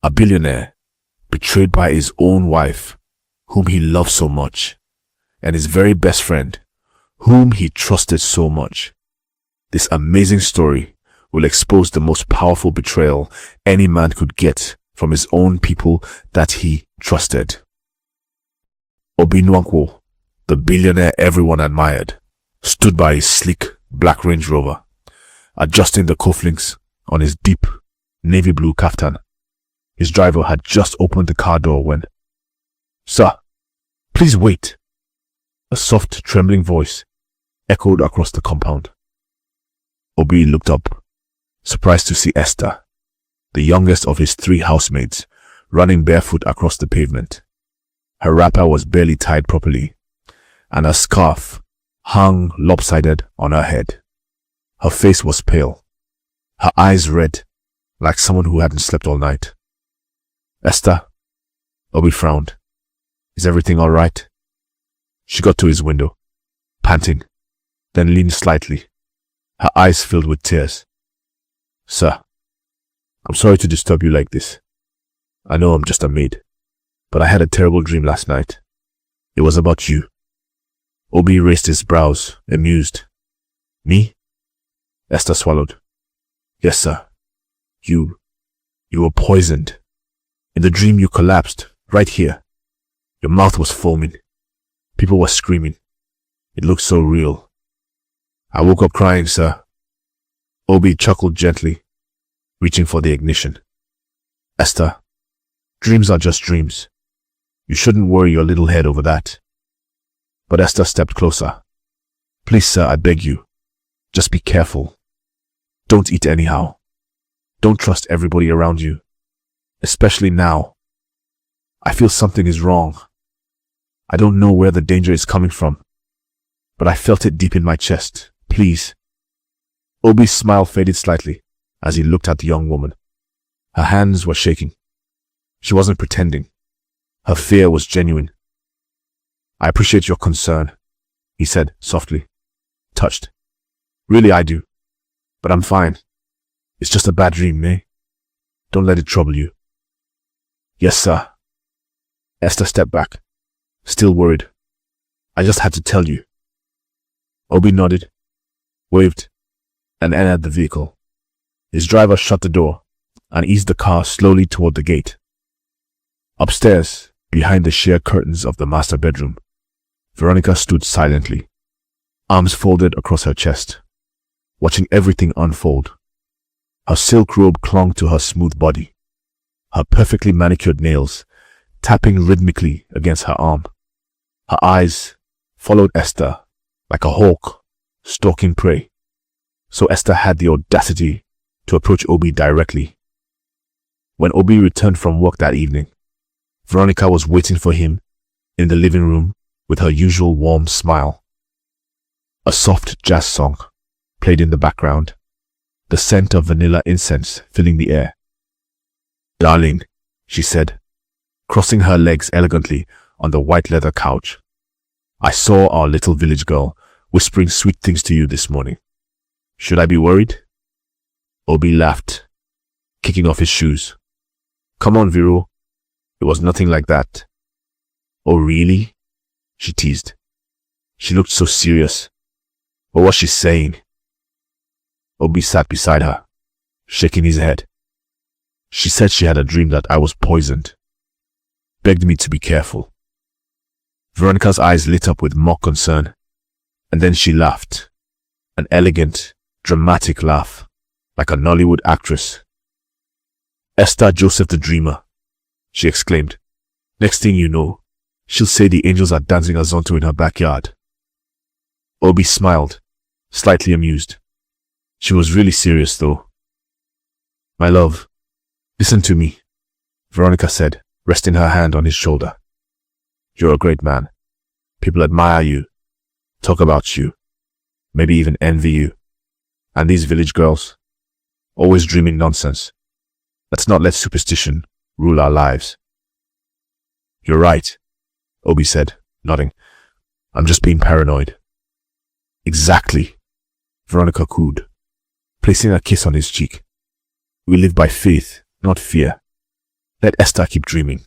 A billionaire, betrayed by his own wife, whom he loved so much, and his very best friend, whom he trusted so much. This amazing story will expose the most powerful betrayal any man could get from his own people that he trusted. Obi Nwankwo, the billionaire everyone admired, stood by his sleek black Range Rover, adjusting the cufflinks on his deep navy blue kaftan. His driver had just opened the car door when, "Sir, please wait." A soft, trembling voice echoed across the compound. Obi looked up, surprised to see Esther, the youngest of his 3 housemaids, running barefoot across the pavement. Her wrapper was barely tied properly, and a scarf hung lopsided on her head. Her face was pale, her eyes red, like someone who hadn't slept all night. "Esther," Obi frowned. "Is everything all right?" She got to his window, panting, then leaned slightly, her eyes filled with tears. "Sir, I'm sorry to disturb you like this. I know I'm just a maid, but I had a terrible dream last night. It was about you." Obi raised his brows, amused. "Me?" Esther swallowed. "Yes, sir. You were poisoned. In the dream you collapsed, right here. Your mouth was foaming. People were screaming. It looked so real. I woke up crying, sir." Obi chuckled gently, reaching for the ignition. "Esther, dreams are just dreams. You shouldn't worry your little head over that." But Esther stepped closer. "Please, sir, I beg you. Just be careful. Don't eat anyhow. Don't trust everybody around you. Especially now. I feel something is wrong. I don't know where the danger is coming from, but I felt it deep in my chest. Please." Obi's smile faded slightly as he looked at the young woman. Her hands were shaking. She wasn't pretending. Her fear was genuine. "I appreciate your concern," he said softly, touched. "Really I do. But I'm fine. It's just a bad dream, eh? Don't let it trouble you." "Yes, sir." Esther stepped back, still worried. "I just had to tell you." Obi nodded, waved, and entered the vehicle. His driver shut the door and eased the car slowly toward the gate. Upstairs, behind the sheer curtains of the master bedroom, Veronica stood silently, arms folded across her chest, watching everything unfold. Her silk robe clung to her smooth body, her perfectly manicured nails tapping rhythmically against her arm. Her eyes followed Esther like a hawk stalking prey, so Esther had the audacity to approach Obi directly. When Obi returned from work that evening, Veronica was waiting for him in the living room with her usual warm smile. A soft jazz song played in the background, the scent of vanilla incense filling the air. "Darling," she said, crossing her legs elegantly on the white leather couch, "I saw our little village girl whispering sweet things to you this morning. Should I be worried?" Obi laughed, kicking off his shoes. "Come on, Vero. It was nothing like that." "Oh, really?" she teased. She looked so serious. What was she saying? Obi sat beside her, shaking his head. "She said she had a dream that I was poisoned. Begged me to be careful." Veronica's eyes lit up with mock concern, and then she laughed. An elegant, dramatic laugh, like a Nollywood actress. "Esther Joseph the Dreamer," she exclaimed. "Next thing you know, she'll say the angels are dancing a zonto in her backyard." Obi smiled, slightly amused. She was really serious though. "My love, listen to me," Veronica said, resting her hand on his shoulder. "You're a great man. People admire you, talk about you, maybe even envy you. And these village girls, always dreaming nonsense. Let's not let superstition rule our lives." "You're right," Obi said, nodding. "I'm just being paranoid." "Exactly," Veronica cooed, placing a kiss on his cheek. "We live by faith, not fear. Let Esther keep dreaming.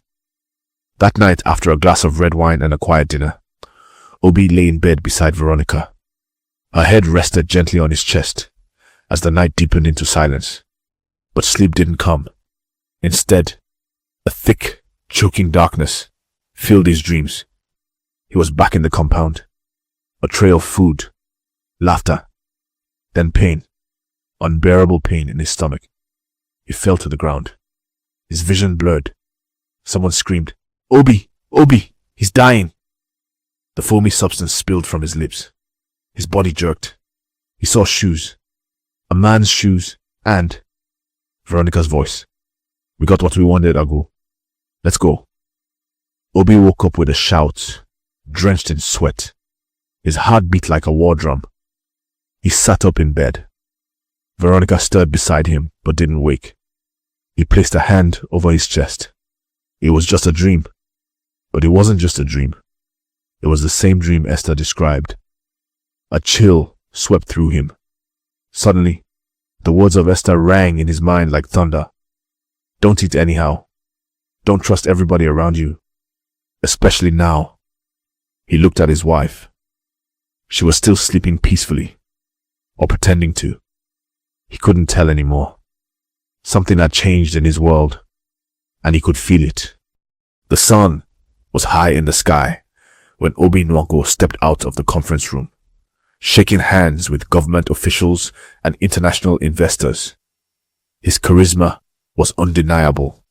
That night, after a glass of red wine and a quiet dinner, Obi lay in bed beside Veronica. Her head rested gently on his chest as the night deepened into silence. But sleep didn't come. Instead, a thick, choking darkness filled his dreams. He was back in the compound. A trail of food, laughter, then pain, unbearable pain in his stomach. He fell to the ground. His vision blurred. Someone screamed, "Obi! Obi! He's dying!" The foamy substance spilled from his lips. His body jerked. He saw shoes. A man's shoes and Veronica's voice. "We got what we wanted, Agu. Let's go." Obi woke up with a shout, drenched in sweat. His heart beat like a war drum. He sat up in bed. Veronica stirred beside him but didn't wake. He placed a hand over his chest. It was just a dream. But it wasn't just a dream. It was the same dream Esther described. A chill swept through him. Suddenly, the words of Esther rang in his mind like thunder. Don't eat anyhow. Don't trust everybody around you. Especially now. He looked at his wife. She was still sleeping peacefully. Or pretending to. He couldn't tell anymore. Something had changed in his world. And he could feel it. The sun was high in the sky when Obi Nwanko stepped out of the conference room, shaking hands with government officials and international investors. His charisma was undeniable.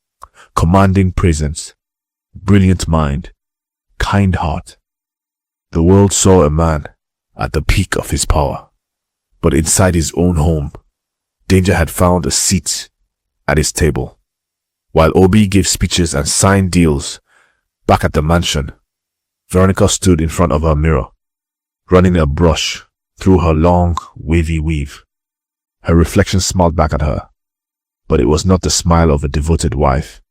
Commanding presence, brilliant mind, kind heart. The world saw a man at the peak of his power. But inside his own home, danger had found a seat at his table. While Obi gave speeches and signed deals back at the mansion, Veronica stood in front of her mirror, running a brush through her long, wavy weave. Her reflection smiled back at her, but it was not the smile of a devoted wife.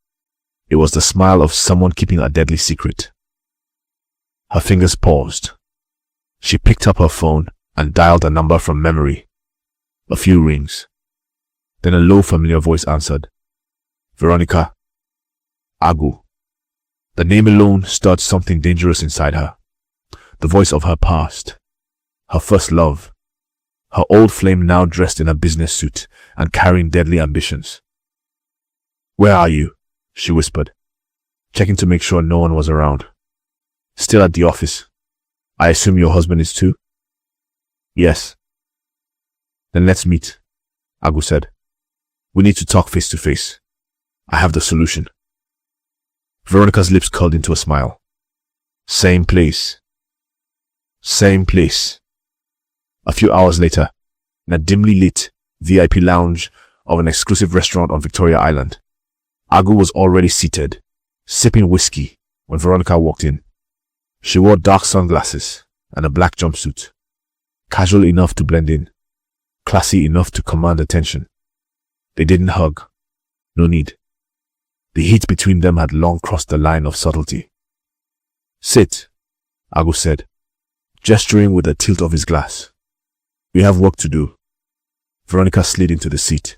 It was the smile of someone keeping a deadly secret. Her fingers paused. She picked up her phone and dialed a number from memory. A few rings. Then a low, familiar voice answered. Veronica. Agu. The name alone stirred something dangerous inside her. The voice of her past. Her first love. Her old flame now dressed in a business suit and carrying deadly ambitions. Where are you? She whispered, checking to make sure no one was around. Still at the office. I assume your husband is too? Yes. Then let's meet, Agu said. We need to talk face to face. I have the solution. Veronica's lips curled into a smile. Same place. Same place. A few hours later, in a dimly lit VIP lounge of an exclusive restaurant on Victoria Island, Agu was already seated, sipping whiskey when Veronica walked in. She wore dark sunglasses and a black jumpsuit, casual enough to blend in, classy enough to command attention. They didn't hug. No need. The heat between them had long crossed the line of subtlety. Sit, Agu said, gesturing with a tilt of his glass. We have work to do. Veronica slid into the seat.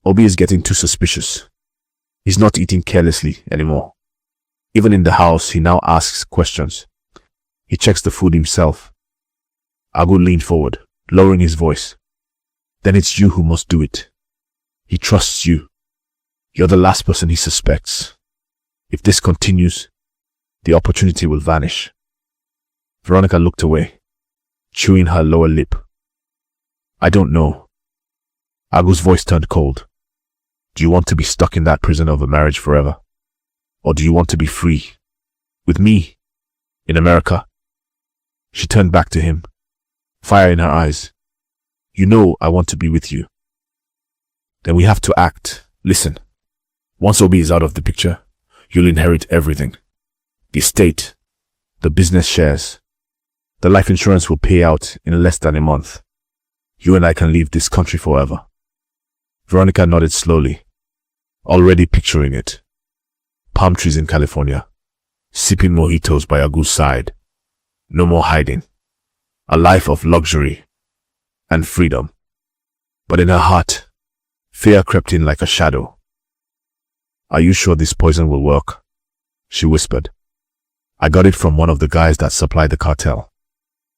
Obi is getting too suspicious. He's not eating carelessly anymore. Even in the house, he now asks questions. He checks the food himself. Agu leaned forward, lowering his voice. Then it's you who must do it. He trusts you. You're the last person he suspects. If this continues, the opportunity will vanish. Veronica looked away, chewing her lower lip. I don't know. Agu's voice turned cold. Do you want to be stuck in that prison of a marriage forever? Or do you want to be free? With me? In America? She turned back to him, fire in her eyes. You know I want to be with you. Then we have to act. Listen. Once Obi is out of the picture, you'll inherit everything. The estate, the business shares. The life insurance will pay out in less than a month. You and I can leave this country forever. Veronica nodded slowly, already picturing it. Palm trees in California, sipping mojitos by Agu's side. No more hiding. A life of luxury and freedom. But in her heart, fear crept in like a shadow. "Are you sure this poison will work?" she whispered. "I got it from one of the guys that supply the cartel.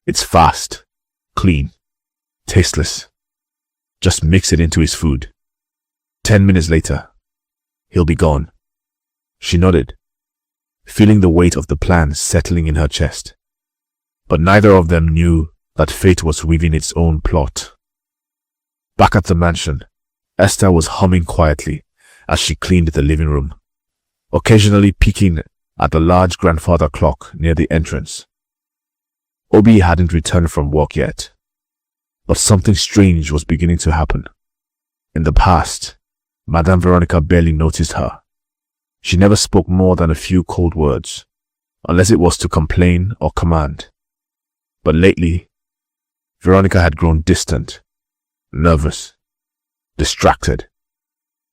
It's fast, clean, tasteless. Just mix it into his food. 10 minutes later, he'll be gone." She nodded, feeling the weight of the plan settling in her chest. But neither of them knew that fate was weaving its own plot. Back at the mansion, Esther was humming quietly as she cleaned the living room, occasionally peeking at the large grandfather clock near the entrance. Obi hadn't returned from work yet, but something strange was beginning to happen. In the past, Madame Veronica barely noticed her. She never spoke more than a few cold words, unless it was to complain or command. But lately, Veronica had grown distant, nervous, distracted.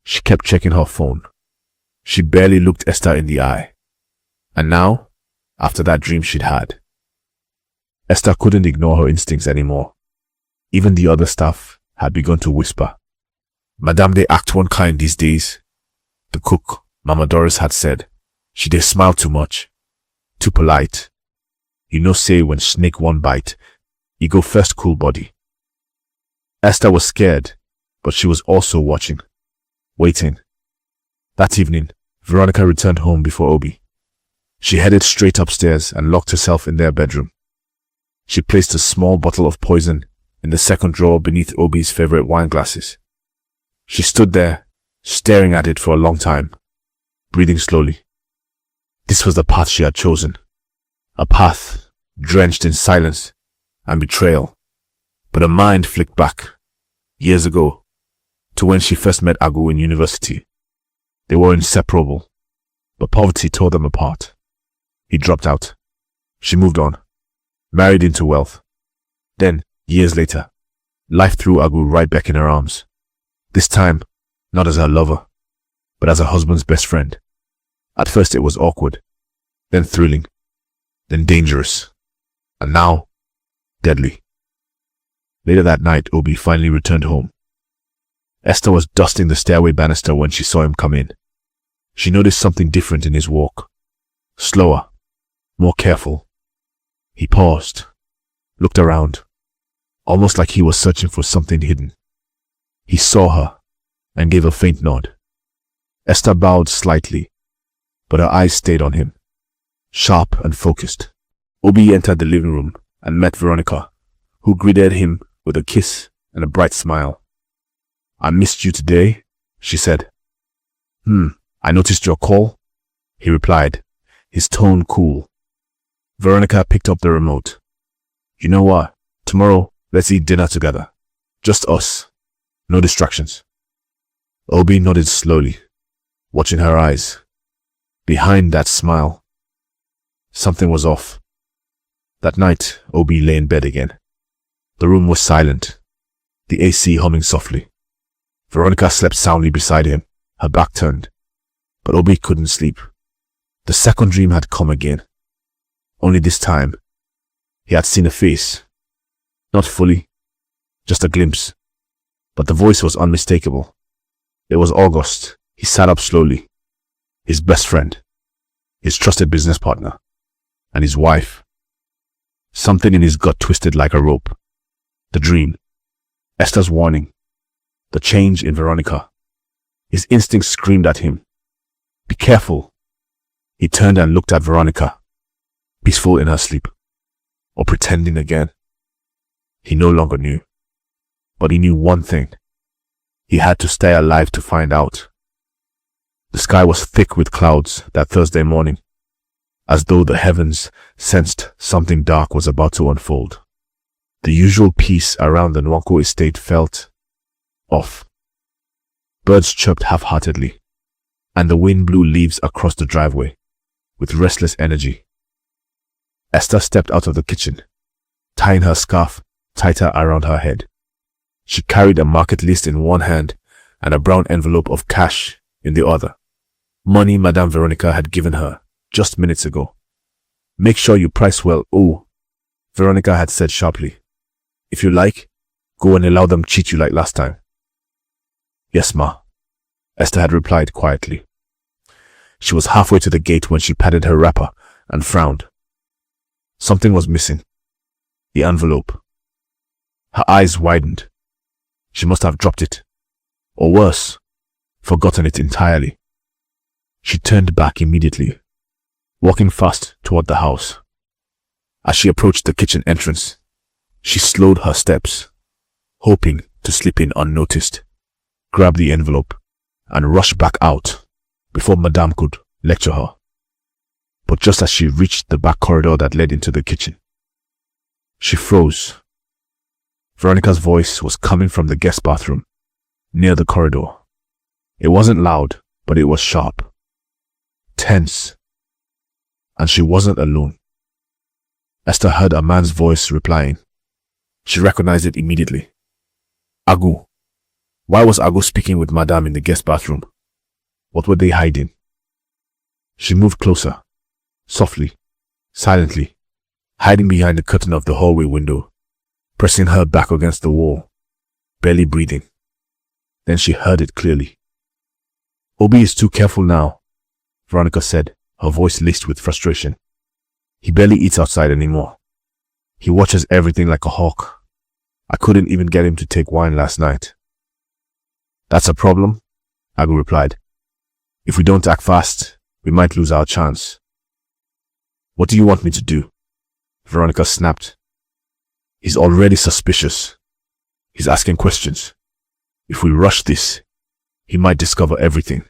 She kept checking her phone. She barely looked Esther in the eye. And now, after that dream she'd had, Esther couldn't ignore her instincts anymore. Even the other staff had begun to whisper. "Madame, they act one kind these days," the cook, Mama Doris, had said. "She dey smile too much, too polite. You know say when snake one bite, e go first cool body." Esther was scared, but she was also watching, waiting. That evening, Veronica returned home before Obi. She headed straight upstairs and locked herself in their bedroom. She placed a small bottle of poison in the second drawer beneath Obi's favorite wine glasses. She stood there, staring at it for a long time, breathing slowly. This was the path she had chosen, a path drenched in silence and betrayal. But her mind flicked back, years ago, to when she first met Agu in university. They were inseparable, but poverty tore them apart. He dropped out. She moved on, married into wealth. Then, years later, life threw Agu right back in her arms. This time, not as her lover, but as her husband's best friend. At first it was awkward, then thrilling, then dangerous, and now, deadly. Later that night, Obi finally returned home. Esther was dusting the stairway banister when she saw him come in. She noticed something different in his walk. Slower, more careful. He paused, looked around, almost like he was searching for something hidden. He saw her and gave a faint nod. Esther bowed slightly, but her eyes stayed on him, sharp and focused. Obi entered the living room and met Veronica, who greeted him with a kiss and a bright smile. "I missed you today," she said. "I noticed your call," he replied, his tone cool. Veronica picked up the remote. "You know what? Tomorrow, let's eat dinner together. Just us. No distractions." Obi nodded slowly, watching her eyes. Behind that smile, something was off. That night, Obi lay in bed again. The room was silent, the AC humming softly. Veronica slept soundly beside him, her back turned. But Obi couldn't sleep. The second dream had come again. Only this time, he had seen a face. Not fully, just a glimpse. But the voice was unmistakable. It was August. He sat up slowly. His best friend, his trusted business partner, and his wife. Something in his gut twisted like a rope. The dream, Esther's warning, the change in Veronica. His instincts screamed at him. Be careful. He turned and looked at Veronica, peaceful in her sleep, or pretending again. He no longer knew. But he knew one thing. He had to stay alive to find out. The sky was thick with clouds that Thursday morning, as though the heavens sensed something dark was about to unfold. The usual peace around the Nwanko estate felt off. Birds chirped half-heartedly, and the wind blew leaves across the driveway with restless energy. Esther stepped out of the kitchen, tying her scarf tighter around her head. She carried a market list in one hand and a brown envelope of cash in the other. Money Madame Veronica had given her just minutes ago. Make sure you price well, oh, Veronica had said sharply. If you like, go and allow them cheat you like last time. Yes, ma, Esther had replied quietly. She was halfway to the gate when she patted her wrapper and frowned. Something was missing. The envelope. Her eyes widened. She must have dropped it. Or worse, forgotten it entirely. She turned back immediately, walking fast toward the house. As she approached the kitchen entrance, she slowed her steps, hoping to slip in unnoticed, grab the envelope, and rush back out before Madame could lecture her. But just as she reached the back corridor that led into the kitchen, she froze. Veronica's voice was coming from the guest bathroom, near the corridor. It wasn't loud, but it was sharp, tense, and she wasn't alone. Esther heard a man's voice replying. She recognized it immediately. Agu. Why was Agu speaking with Madame in the guest bathroom? What were they hiding? She moved closer, softly, silently, hiding behind the curtain of the hallway window, pressing her back against the wall, barely breathing. Then she heard it clearly. Obi is too careful now, Veronica said, her voice laced with frustration. He barely eats outside anymore. He watches everything like a hawk. I couldn't even get him to take wine last night. That's a problem, Agu replied. If we don't act fast, we might lose our chance. What do you want me to do? Veronica snapped. He's already suspicious. He's asking questions. If we rush this, he might discover everything.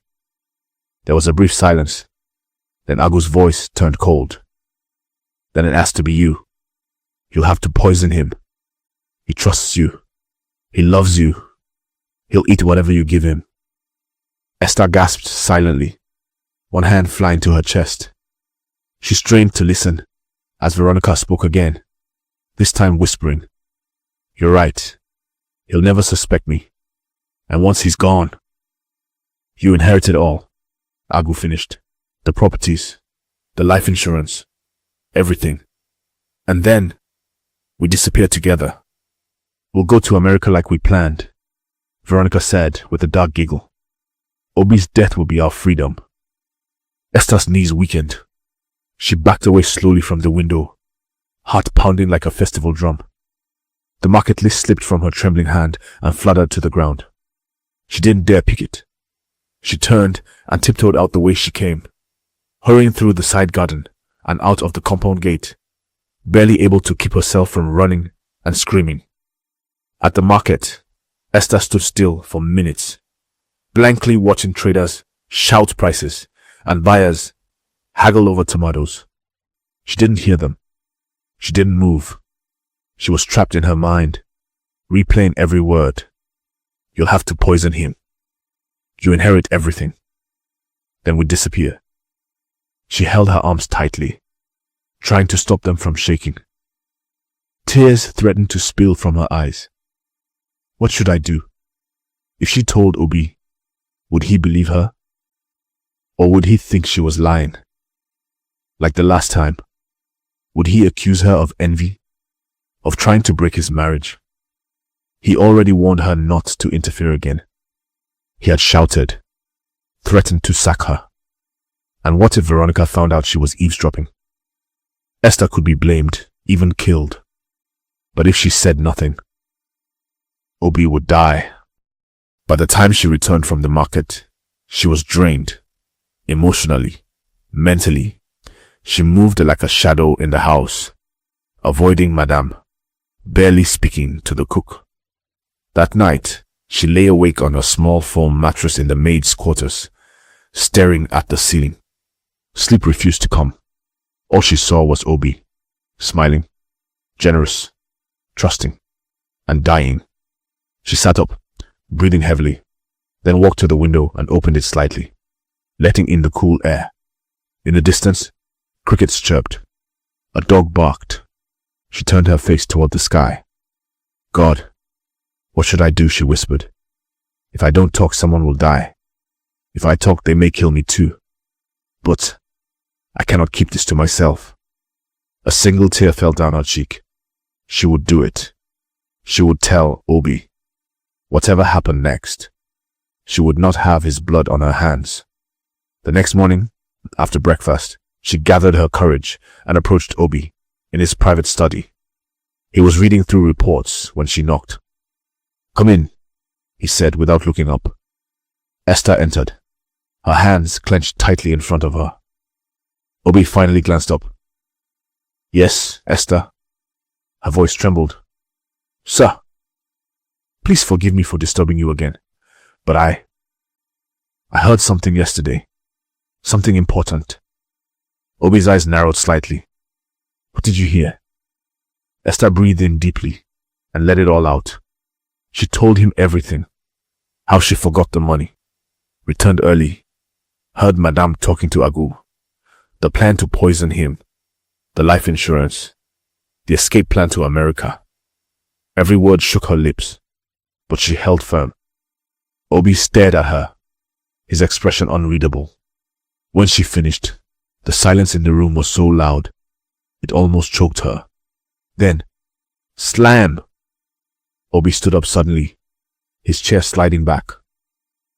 There was a brief silence. Then Agu's voice turned cold. Then it has to be you. You'll have to poison him. He trusts you. He loves you. He'll eat whatever you give him. Esther gasped silently, one hand flying to her chest. She strained to listen as Veronica spoke again, this time whispering. You're right. He'll never suspect me. And once he's gone, you inherit it all, Agu finished. The properties, the life insurance, everything. And then, we disappear together. We'll go to America like we planned, Veronica said with a dark giggle. Obi's death will be our freedom. Esther's knees weakened. She backed away slowly from the window, heart pounding like a festival drum. The market list slipped from her trembling hand and fluttered to the ground. She didn't dare pick it. She turned and tiptoed out the way she came, hurrying through the side garden and out of the compound gate, barely able to keep herself from running and screaming. At the market, Esther stood still for minutes, blankly watching traders shout prices and buyers haggle over tomatoes. She didn't hear them. She didn't move. She was trapped in her mind, replaying every word. You'll have to poison him. You inherit everything. Then we disappear. She held her arms tightly, trying to stop them from shaking. Tears threatened to spill from her eyes. What should I do? If she told Obi, would he believe her? Or would he think she was lying? Like the last time, would he accuse her of envy? Of trying to break his marriage? He already warned her not to interfere again. He had shouted, threatened to sack her. And what if Veronica found out she was eavesdropping? Esther could be blamed, even killed. But if she said nothing, Obi would die. By the time she returned from the market, she was drained. Emotionally, mentally. She moved like a shadow in the house, avoiding Madame, barely speaking to the cook. That night, she lay awake on a small foam mattress in the maid's quarters, staring at the ceiling. Sleep refused to come. All she saw was Obi, smiling, generous, trusting, and dying. She sat up, breathing heavily, then walked to the window and opened it slightly, letting in the cool air. In the distance, crickets chirped. A dog barked. She turned her face toward the sky. God, what should I do? She whispered. If I don't talk, someone will die. If I talk, they may kill me too. But I cannot keep this to myself. A single tear fell down her cheek. She would do it. She would tell Obi. Whatever happened next, she would not have his blood on her hands. The next morning, After breakfast, she gathered her courage and approached Obi in his private study. He was reading through reports when she knocked. "Come in," he said without looking up. Esther entered, her hands clenched tightly in front of her. Obi finally glanced up. "Yes, Esther." Her voice trembled. "Sir, please forgive me for disturbing you again, but I heard something yesterday. Something important." Obi's eyes narrowed slightly. "What did you hear?" Esther breathed in deeply and let it all out. She told him everything. How she forgot the money, returned early, heard Madame talking to Agu, the plan to poison him, the life insurance, the escape plan to America. Every word shook her lips, but she held firm. Obi stared at her, his expression unreadable. When she finished, the silence in the room was so loud, it almost choked her. Then, slam! Obi stood up suddenly, his chair sliding back.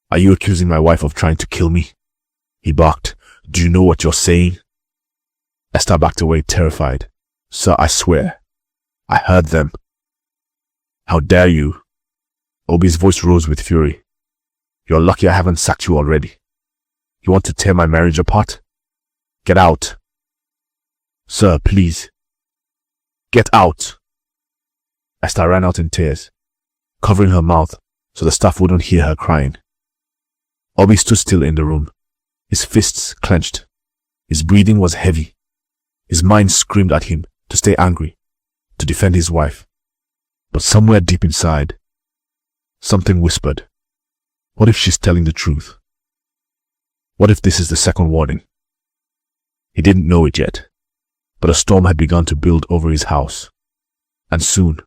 "Are you accusing my wife of trying to kill me?" he barked. "Do you know what you're saying?" Esther backed away, terrified. "Sir, I swear, I heard them." "How dare you?" Obi's voice rose with fury. "You're lucky I haven't sacked you already. You want to tear my marriage apart? Get out." "Sir, please." "Get out." Esther ran out in tears, covering her mouth so the staff wouldn't hear her crying. Obi stood still in the room, his fists clenched. His breathing was heavy. His mind screamed at him to stay angry, to defend his wife. But somewhere deep inside, something whispered, what if she's telling the truth? What if this is the second warning? He didn't know it yet, but a storm had begun to build over his house, and soon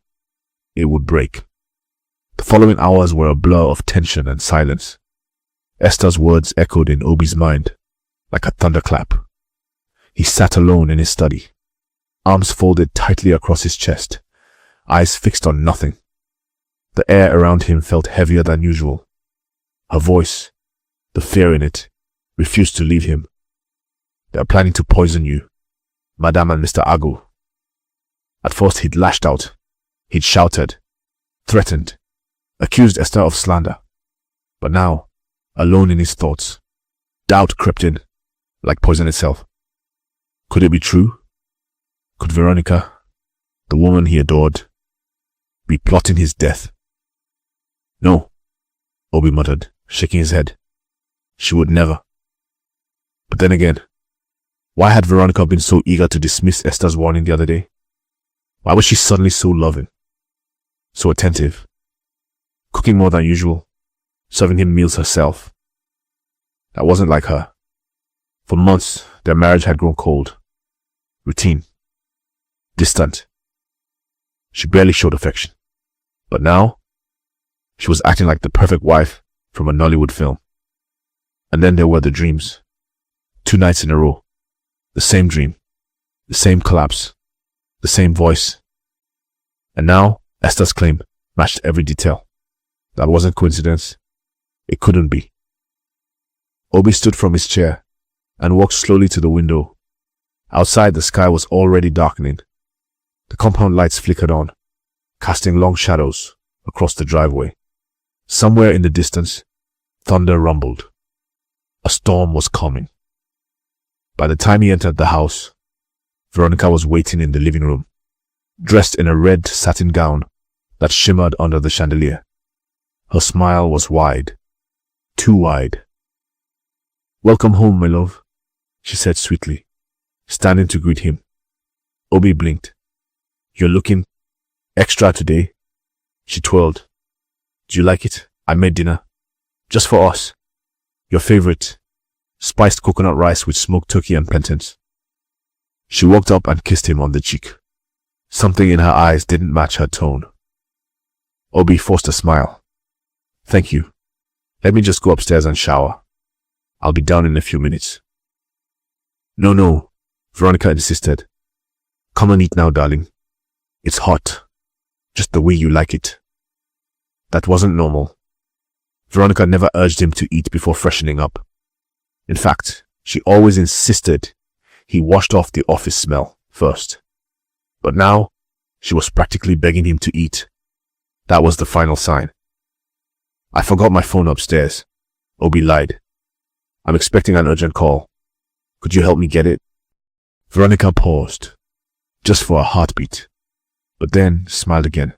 it would break. The following hours were a blur of tension and silence. Esther's words echoed in Obi's mind like a thunderclap. He sat alone in his study, arms folded tightly across his chest, eyes fixed on nothing. The air around him felt heavier than usual. Her voice, the fear in it, refused to leave him. "They are planning to poison you, Madame and Mr. Agu." At first he'd lashed out. He'd shouted, threatened, accused Esther of slander. But now, alone in his thoughts, doubt crept in, like poison itself. Could it be true? Could Veronica, the woman he adored, be plotting his death? "No," Obi muttered, shaking his head. "She would never." But then again, why had Veronica been so eager to dismiss Esther's warning the other day? Why was she suddenly so loving, so attentive, cooking more than usual, serving him meals herself? That wasn't like her. For months, their marriage had grown cold, routine, distant. She barely showed affection. But now, she was acting like the perfect wife from a Nollywood film. And then there were the dreams. 2 nights in a row. The same dream. The same collapse. The same voice. And now, Esther's claim matched every detail. That wasn't coincidence. It couldn't be. Obi stood from his chair and walked slowly to the window. Outside, the sky was already darkening. The compound lights flickered on, casting long shadows across the driveway. Somewhere in the distance, thunder rumbled. A storm was coming. By the time he entered the house, Veronica was waiting in the living room, dressed in a red satin gown that shimmered under the chandelier. Her smile was wide, too wide. "Welcome home, my love," she said sweetly, standing to greet him. Obi blinked. "You're looking extra today," she twirled. "Do you like it? I made dinner. Just for us. Your favorite. Spiced coconut rice with smoked turkey and plantains." She walked up and kissed him on the cheek. Something in her eyes didn't match her tone. Obi forced a smile. "Thank you. Let me just go upstairs and shower. I'll be down in a few minutes." No, Veronica insisted. "Come and eat now, darling. It's hot. Just the way you like it." That wasn't normal. Veronica never urged him to eat before freshening up. In fact, She always insisted he washed off the office smell first. But now, she was practically begging him to eat. That was the final sign. I forgot my phone upstairs. Obi lied. I'm expecting an urgent call. Could you help me get it? Veronica paused, just for a heartbeat, but then smiled again.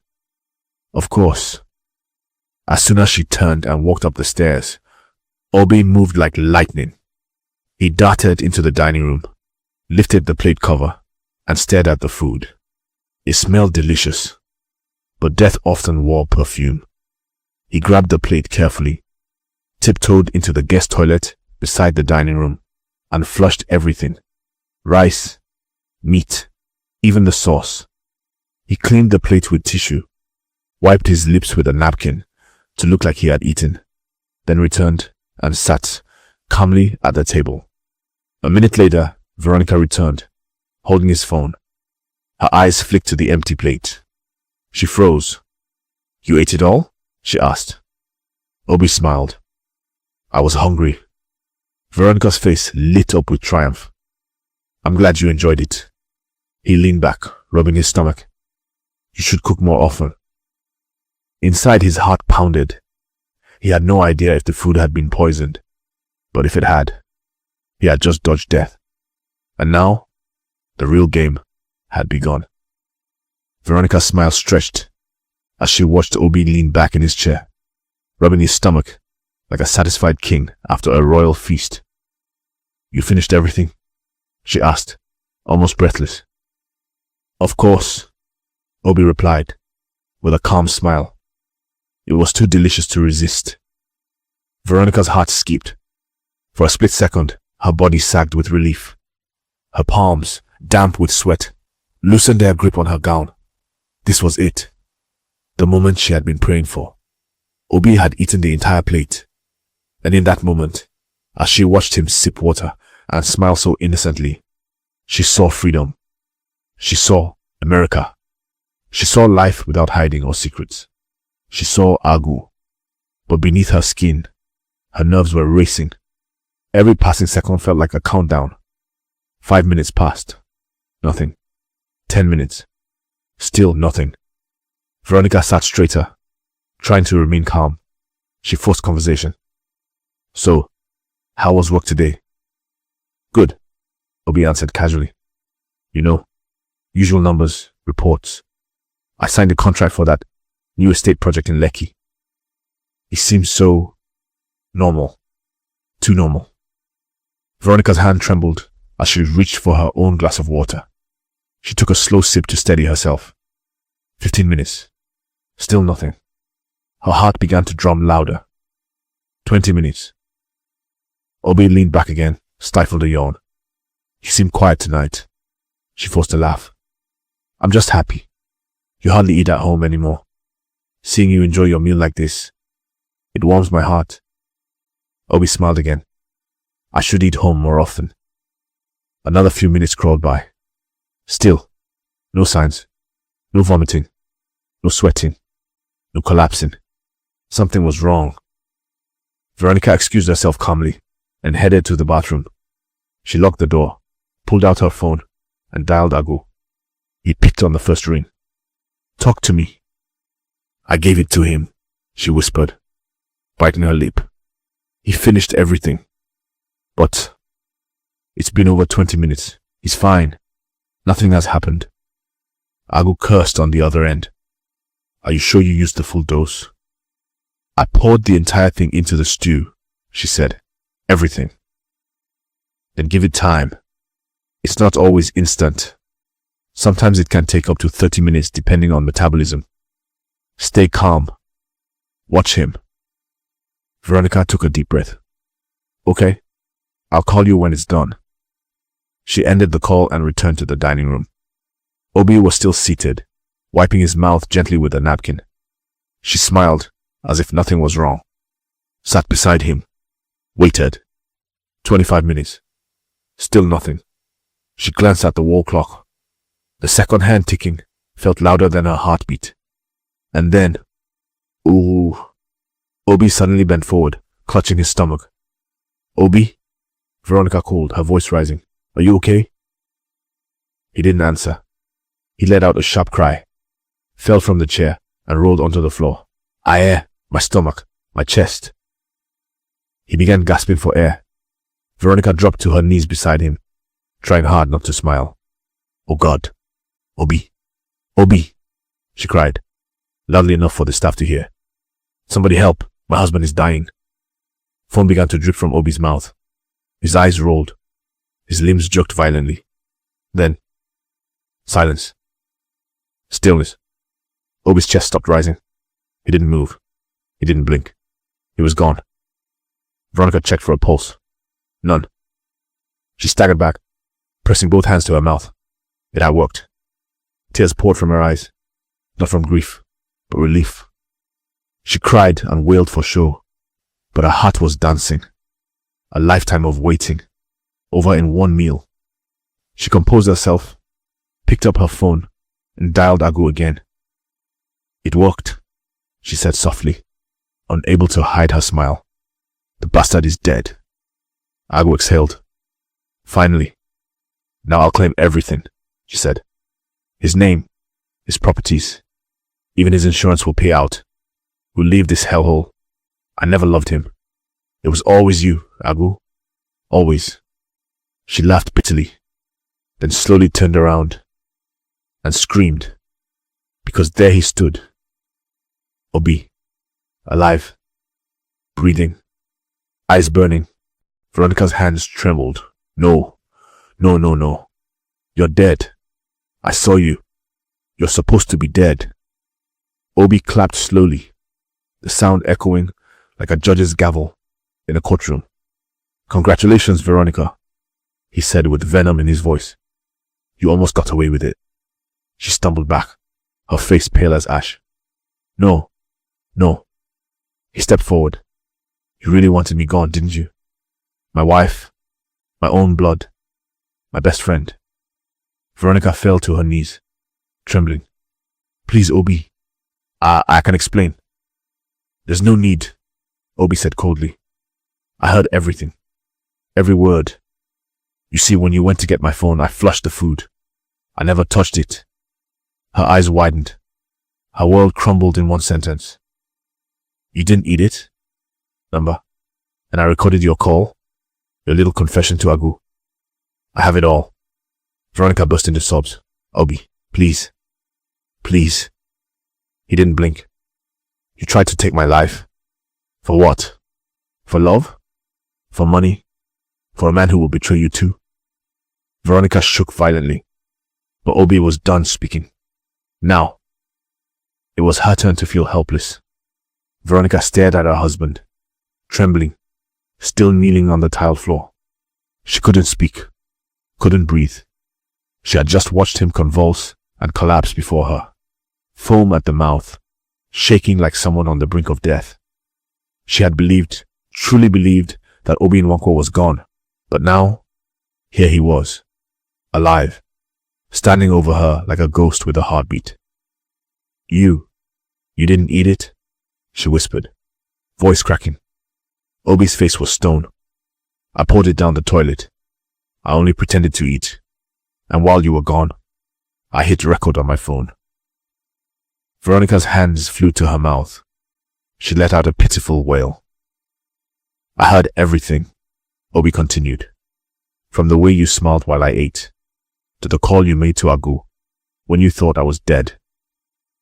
Of course. As soon as she turned and walked up the stairs, Obi moved like lightning. He darted into the dining room, lifted the plate cover, and stared at the food. It smelled delicious, but death often wore perfume. He grabbed the plate carefully, tiptoed into the guest toilet beside the dining room, and flushed everything. Rice, meat, even the sauce. He cleaned the plate with tissue, wiped his lips with a napkin to look like he had eaten, then returned and sat calmly at the table. A minute later, Veronica returned, holding his phone. Her eyes flicked to the empty plate. She froze. You ate it all? She asked. Obi smiled. I was hungry. Veronica's face lit up with triumph. I'm glad you enjoyed it. He leaned back, rubbing his stomach. You should cook more often. Inside, his heart pounded. He had no idea if the food had been poisoned, but if it had, he had just dodged death. And now, the real game had begun. Veronica's smile stretched as she watched Obi lean back in his chair, rubbing his stomach like a satisfied king after a royal feast. You finished everything? She asked, almost breathless. Of course, Obi replied, with a calm smile. It was too delicious to resist. Veronica's heart skipped. For a split second, her body sagged with relief. Her palms, damp with sweat, loosened their grip on her gown. This was it. The moment she had been praying for. Obi had eaten the entire plate. And in that moment, as she watched him sip water and smile so innocently, she saw freedom. She saw America. She saw life without hiding or secrets. She saw Agu. But beneath her skin, her nerves were racing. Every passing second felt like a countdown. 5 minutes passed. Nothing. 10 minutes. Still nothing. Veronica sat straighter, trying to remain calm. She forced conversation. So, how was work today? Good, Obi answered casually. You know, usual numbers, reports. I signed a contract for that new estate project in Lekki. It seems so normal. Too normal. Veronica's hand trembled as she reached for her own glass of water. She took a slow sip to steady herself. 15 minutes. Still nothing. Her heart began to drum louder. 20 minutes. Obi leaned back again, stifled a yawn. You seem quiet tonight. She forced a laugh. I'm just happy. You hardly eat at home anymore. Seeing you enjoy your meal like this, it warms my heart. Obi smiled again. I should eat home more often. Another few minutes crawled by. Still, no signs. No vomiting. No sweating. No collapsing. Something was wrong. Veronica excused herself calmly and headed to the bathroom. She locked the door, pulled out her phone, and dialed Agu. He picked on the first ring. Talk to me. I gave it to him, she whispered, biting her lip. He finished everything. But it's been over 20 minutes. He's fine. Nothing has happened. Agu cursed on the other end. Are you sure you used the full dose? I poured the entire thing into the stew, she said. Everything. Then give it time. It's not always instant. Sometimes it can take up to 30 minutes depending on metabolism. Stay calm. Watch him. Veronica took a deep breath. Okay, I'll call you when it's done. She ended the call and returned to the dining room. Obi was still seated, wiping his mouth gently with a napkin. She smiled, as if nothing was wrong. Sat beside him. Waited. 25 minutes. Still nothing. She glanced at the wall clock. The second hand ticking felt louder than her heartbeat. And then, ooh. Obi suddenly bent forward, clutching his stomach. Obi? Veronica called, her voice rising. Are you okay? He didn't answer. He let out a sharp cry, fell from the chair, and rolled onto the floor. My stomach, my chest. He began gasping for air. Veronica dropped to her knees beside him, trying hard not to smile. Oh God. Obi. Obi, she cried, loudly enough for the staff to hear. Somebody help. My husband is dying. Foam began to drip from Obi's mouth. His eyes rolled. His limbs jerked violently. Then, silence. Stillness. Obi's chest stopped rising. He didn't move. He didn't blink. He was gone. Veronica checked for a pulse. None. She staggered back, pressing both hands to her mouth. It had worked. Tears poured from her eyes, not from grief, but relief. She cried and wailed for show, but her heart was dancing. A lifetime of waiting, over in one meal. She composed herself, picked up her phone, and dialed Agu again. It worked, she said softly, unable to hide her smile. The bastard is dead. Agu exhaled. Finally. Now I'll claim everything, she said. His name, his properties, even his insurance will pay out. We'll leave this hellhole. I never loved him. It was always you, Agu. Always. She laughed bitterly, then slowly turned around and screamed, because there he stood. Obi. Alive. Breathing. Eyes burning. Veronica's hands trembled. No. No, no, no. You're dead. I saw you. You're supposed to be dead. Obi clapped slowly, the sound echoing like a judge's gavel in a courtroom. Congratulations, Veronica, he said with venom in his voice. You almost got away with it. She stumbled back, her face pale as ash. No, no. He stepped forward. You really wanted me gone, didn't you? My wife, my own blood, my best friend. Veronica fell to her knees, trembling. Please, Obi. I can explain. There's no need, Obi said coldly. I heard everything. Every word. You see, when you went to get my phone, I flushed the food. I never touched it. Her eyes widened. Her world crumbled in one sentence. You didn't eat it? Number. And I recorded your call. Your little confession to Agu. I have it all. Veronica burst into sobs. Obi, please. Please. He didn't blink. You tried to take my life. For what? For love? For money? For a man who will betray you too? Veronica shook violently, but Obi was done speaking. Now. It was her turn to feel helpless. Veronica stared at her husband, trembling, still kneeling on the tiled floor. She couldn't speak, couldn't breathe. She had just watched him convulse and collapse before her, foam at the mouth, shaking like someone on the brink of death. She had believed, truly believed, that Obi Nwankwo was gone, but now, here he was, alive, standing over her like a ghost with a heartbeat. You didn't eat it? She whispered, voice cracking. Obi's face was stone. I poured it down the toilet. I only pretended to eat. And while you were gone, I hit record on my phone. Veronica's hands flew to her mouth. She let out a pitiful wail. I heard everything, Obi continued. From the way you smiled while I ate, to the call you made to Agu, when you thought I was dead.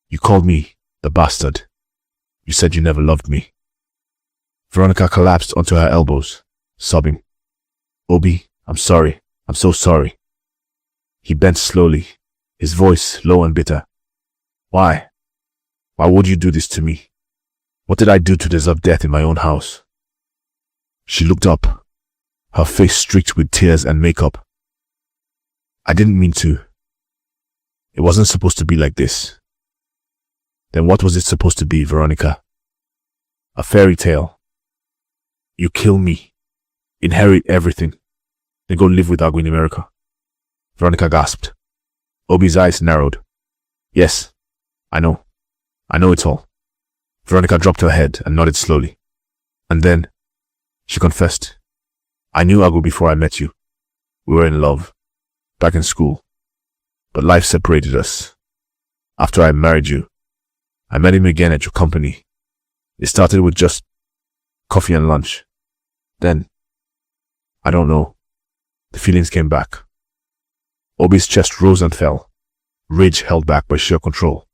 You called me the bastard. You said you never loved me. Veronica collapsed onto her elbows, sobbing. Obi, I'm sorry. I'm so sorry. He bent slowly, his voice low and bitter. Why? Why would you do this to me? What did I do to deserve death in my own house? She looked up, her face streaked with tears and makeup. I didn't mean to. It wasn't supposed to be like this. Then what was it supposed to be, Veronica? A fairy tale. You kill me, inherit everything, then go live with Agu in America. Veronica gasped. Obi's eyes narrowed. Yes, I know. I know it's all. Veronica dropped her head and nodded slowly. And then, she confessed. I knew Agu before I met you. We were in love, back in school. But life separated us. After I married you, I met him again at your company. It started with just coffee and lunch. Then, I don't know, the feelings came back. Obi's chest rose and fell, rage held back by sheer control.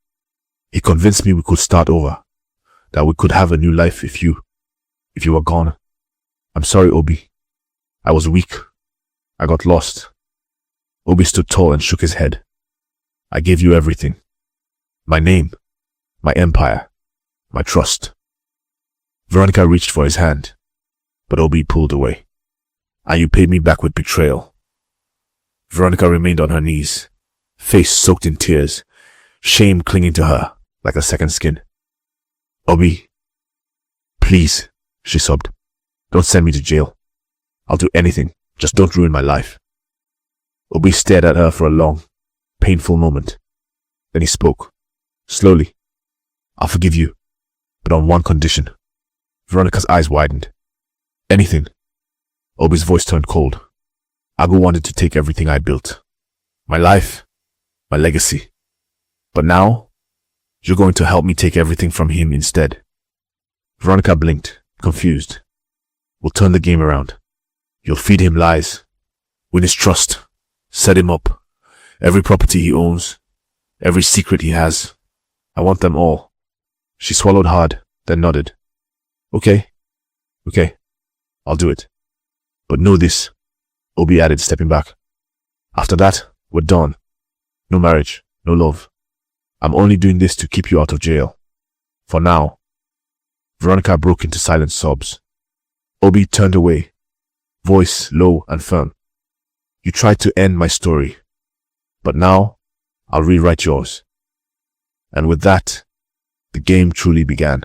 He convinced me we could start over, that we could have a new life if you were gone. I'm sorry, Obi. I was weak. I got lost. Obi stood tall and shook his head. I gave you everything. My name, my empire, my trust. Veronica reached for his hand, but Obi pulled away. And you paid me back with betrayal. Veronica remained on her knees, face soaked in tears, shame clinging to her like a second skin. Obi, please, she sobbed. Don't send me to jail. I'll do anything. Just don't ruin my life. Obi stared at her for a long, painful moment. Then he spoke, slowly. I'll forgive you, but on one condition. Veronica's eyes widened. Anything. Obi's voice turned cold. Agu wanted to take everything I built. My life, my legacy. But now, you're going to help me take everything from him instead. Veronica blinked, confused. We'll turn the game around. You'll feed him lies, win his trust, set him up. Every property he owns, every secret he has. I want them all. She swallowed hard, then nodded. Okay, I'll do it. But know this, Obi added, stepping back. After that, we're done. No marriage, no love. I'm only doing this to keep you out of jail. For now. Veronica broke into silent sobs. Obi turned away, voice low and firm. You tried to end my story, but now I'll rewrite yours. And with that, the game truly began.